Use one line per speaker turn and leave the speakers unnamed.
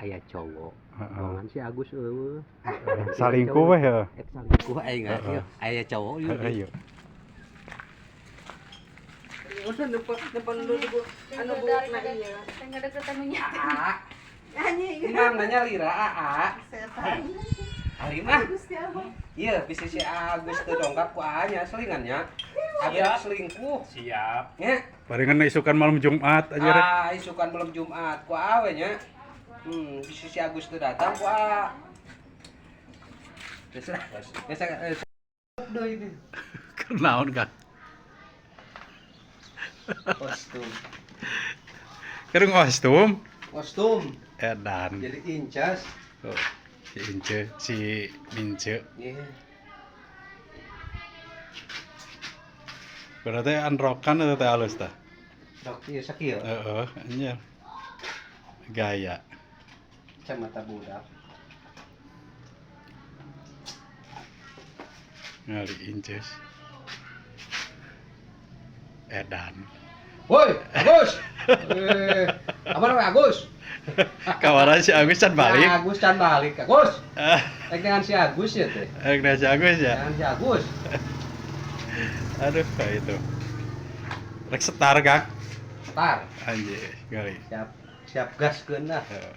Aya cowok. Dongan si Agus eueuh.
Salingkuh weh ya.
Salingkuh aing aya cowok ieu.
Ayo.
Udah depan dulu anu buukna ieu.
Teh ngadeukeutan nu nya.
Imam nanya lira aa.
Setan.
Ari mah. Iya, bisa si Agus teu dongkap ku anya selingannya. Abis selingkuh.
Siap.
Nya.
Palingan isukan malam Jumat aja rek.
Isukan belum Jumat ku awe nya. Bisa si Agus teu datang ku a. Geus lah. Geus deui ini.
Kenaon kan?
Kostum.
Keur kostum.
Kostum.
Edan.
Jadi incas.
Oh, si Ince, si Mince.
Iya.
Berarti anrokan atau teh halus tah?
Dok ieu sakieu.
Heeh, anjir. Gaya.
Kacamata budak.
Ngali Inces. Edan.
Woi, Agus. Apa namanya Agus?
Kawaran si Agus can balik.
Agus can balik. Agus. Dengan si Agus ya teh.
Dengan si Agus ya.
Dengan si Agus.
Aduh, kayak itu. Rek setar, Kang.
Tar.
Anjir, kali.
Siap gas keun dah.
Heeh.